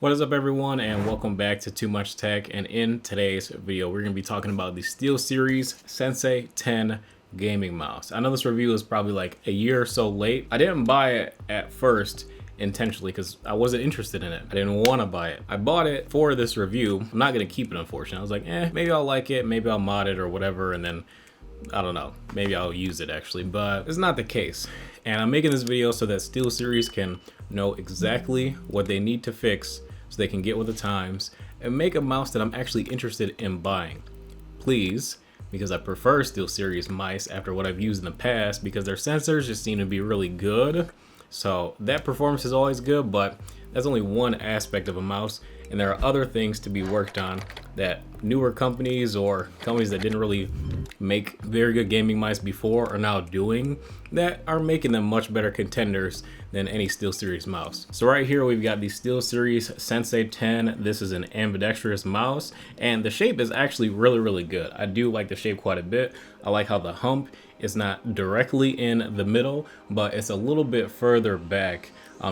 What is up, everyone, and welcome back to Too Much Tech. And in today's video, we're going to be talking about the SteelSeries Sensei 10 gaming mouse. I know this review is probably like a year or so late. I didn't buy it at first intentionally because I wasn't interested in it. I didn't want to buy it. I bought it for this review. I'm not going to keep it, unfortunately. I was like, maybe I'll like it, maybe I'll mod it or whatever, and then I don't know, maybe I'll use it actually, but it's not the case. And I'm making this video so that SteelSeries can know exactly what they need to fix so they can get with the times and make a mouse that I'm actually interested in buying. Please, because I prefer SteelSeries mice after what I've used in the past, because their sensors just seem to be really good. So that performance is always good, but that's only one aspect of a mouse, and there are other things to be worked on that newer companies or companies that didn't really make very good gaming mice before are now doing that are making them much better contenders than any SteelSeries mouse. So right here we've got the SteelSeries Sensei 10. This is an ambidextrous mouse, and the shape is actually really good. I do like the shape quite a bit. I like how the hump is not directly in the middle, but it's a little bit further back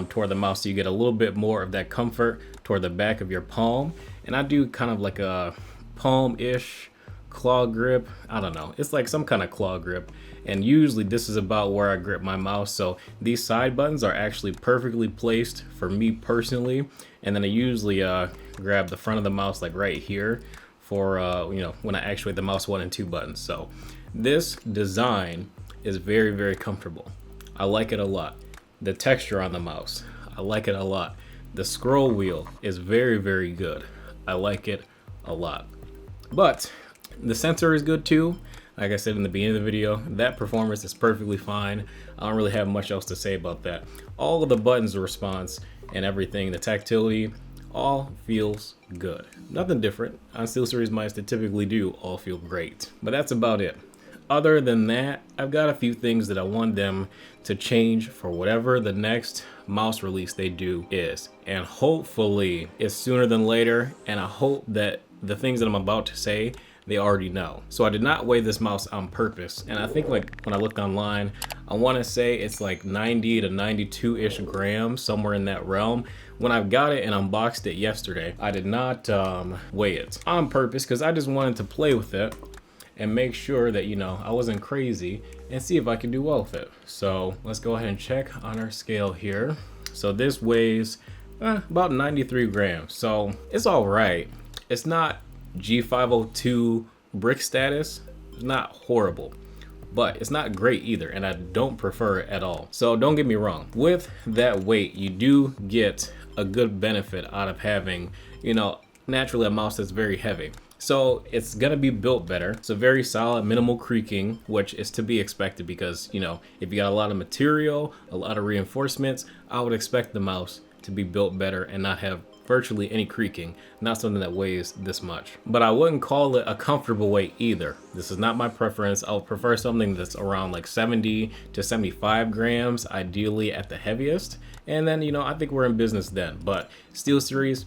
toward the mouse, so you get a little bit more of that comfort toward the back of your palm. And I do kind of like a palm-ish claw grip. I don't know, it's like some kind of claw grip, and usually this is about where I grip my mouse. So these side buttons are actually perfectly placed for me personally, and then I usually grab the front of the mouse like right here for when I actuate the mouse 1 and 2 buttons. So this design is very comfortable. I like it a lot. The texture on the mouse, I like it a lot. The scroll wheel is very good. I like it a lot. But the sensor is good too. Like I said in the beginning of the video, that performance is perfectly fine. I don't really have much else to say about that. All of the buttons, the response and everything, the tactility, all feels good. Nothing different. On SteelSeries mice that typically do all feel great. But that's about it. Other than that, I've got a few things that I want them to change for whatever the next mouse release they do is. And hopefully it's sooner than later, and I hope that the things that I'm about to say, they already know. So I did not weigh this mouse on purpose, and I think like when I looked online, I want to say it's like 90 to 92-ish grams, somewhere in that realm. When I got it and unboxed it yesterday, I did not weigh it on purpose because I just wanted to play with it and make sure that, I wasn't crazy and see if I could do well with it. So let's go ahead and check on our scale here. So this weighs about 93 grams. So it's all right. It's not G502 brick status. It's not horrible, but it's not great either, and I don't prefer it at all. So don't get me wrong. With that weight, you do get a good benefit out of having, naturally a mouse that's very heavy. So it's gonna be built better. So very solid, minimal creaking, which is to be expected because, if you got a lot of material, a lot of reinforcements, I would expect the mouse to be built better and not have virtually any creaking, not something that weighs this much. But I wouldn't call it a comfortable weight either. This is not my preference. I would prefer something that's around like 70 to 75 grams, ideally at the heaviest. And then, I think we're in business then. But SteelSeries,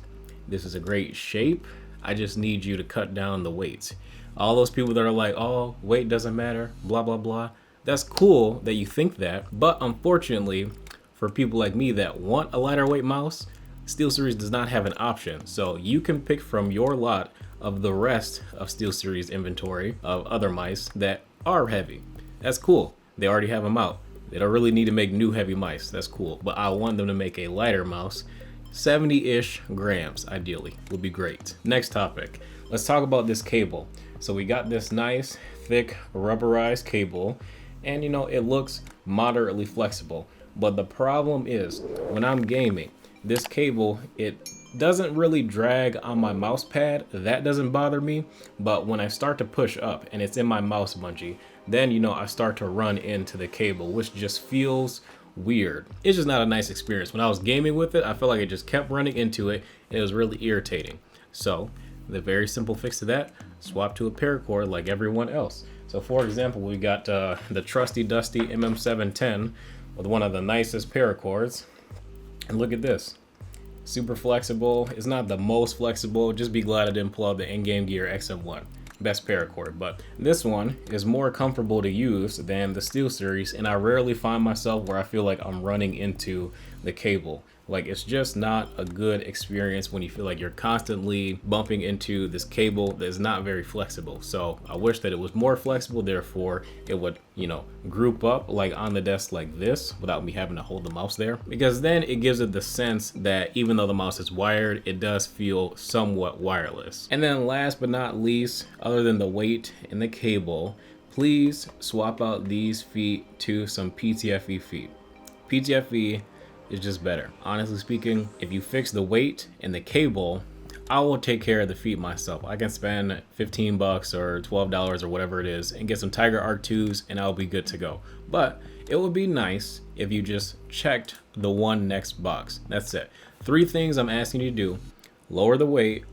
this is a great shape. I just need you to cut down the weights. All those people that are like, oh, weight doesn't matter, blah, blah, blah. That's cool that you think that. But unfortunately, for people like me that want a lighter weight mouse, SteelSeries does not have an option. So you can pick from your lot of the rest of SteelSeries inventory of other mice that are heavy. That's cool. They already have them out. They don't really need to make new heavy mice. That's cool. But I want them to make a lighter mouse. 70-ish grams, ideally, would be great. Next topic. Let's talk about this cable. So we got this nice, thick, rubberized cable, and it looks moderately flexible. But the problem is, when I'm gaming, this cable, it doesn't really drag on my mouse pad. That doesn't bother me. But when I start to push up and it's in my mouse bungee, then I start to run into the cable, which just feels weird. It's just not a nice experience. When I was gaming with it, I felt like it just kept running into it, and it was really irritating. So the very simple fix to that, swap to a paracord like everyone else. So for example, we got the trusty dusty MM710 with one of the nicest paracords. And look at this, super flexible. It's not the most flexible. Just be glad I didn't pull out the in-game gear XM1. Best paracord, but this one is more comfortable to use than the SteelSeries, and I rarely find myself where I feel like I'm running into the cable. Like, it's just not a good experience when you feel like you're constantly bumping into this cable that is not very flexible. So I wish that it was more flexible, therefore it would, you know, group up like on the desk like this without me having to hold the mouse there, because then it gives it the sense that even though the mouse is wired, it does feel somewhat wireless. And then last but not least, other than the weight and the cable, please swap out these feet to some PTFE feet. PTFE is just better. Honestly speaking, if you fix the weight and the cable, I will take care of the feet myself. I can spend 15 bucks or $12 or whatever it is and get some Tiger Arc 2s and I'll be good to go. But it would be nice if you just checked the one next box. That's it. 3 things I'm asking you to do: lower the weight,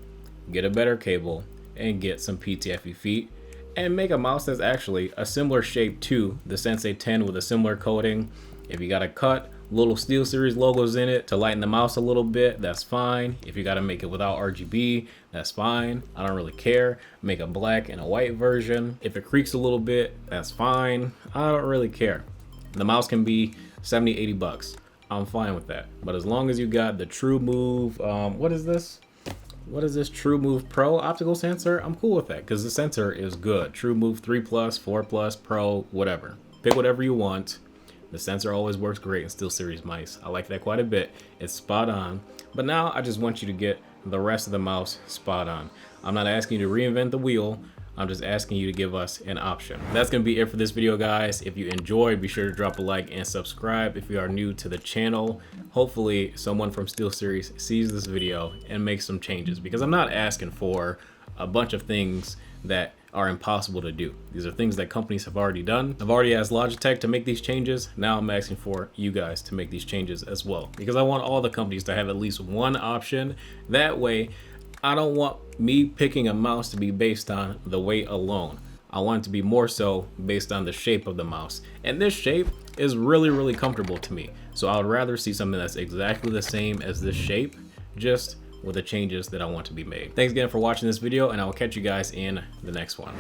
get a better cable, and get some PTFE feet, and make a mouse that's actually a similar shape to the Sensei 10 with a similar coating. If you got to cut little SteelSeries logos in it to lighten the mouse a little bit, that's fine. If you got to make it without RGB, that's fine. I don't really care. Make a black and a white version. If it creaks a little bit, that's fine. I don't really care. The mouse can be 70, 80 bucks. I'm fine with that. But as long as you got the True Move, what is this? What is this? True Move Pro optical sensor? I'm cool with that because the sensor is good. True Move 3 Plus, 4 Plus, Pro, whatever. Pick whatever you want. The sensor always works great in SteelSeries mice. I like that quite a bit. It's spot on. But now I just want you to get the rest of the mouse spot on. I'm not asking you to reinvent the wheel. I'm just asking you to give us an option. That's gonna be it for this video, guys. If you enjoyed, be sure to drop a like and subscribe if you are new to the channel. Hopefully someone from SteelSeries sees this video and makes some changes, because I'm not asking for a bunch of things that are impossible to do. These are things that companies have already done. I've already asked Logitech to make these changes. Now I'm asking for you guys to make these changes as well, because I want all the companies to have at least one option. That way, I don't want me picking a mouse to be based on the weight alone. I want it to be more so based on the shape of the mouse. And this shape is really, really comfortable to me. So I would rather see something that's exactly the same as this shape, just with the changes that I want to be made. Thanks again for watching this video, and I will catch you guys in the next one.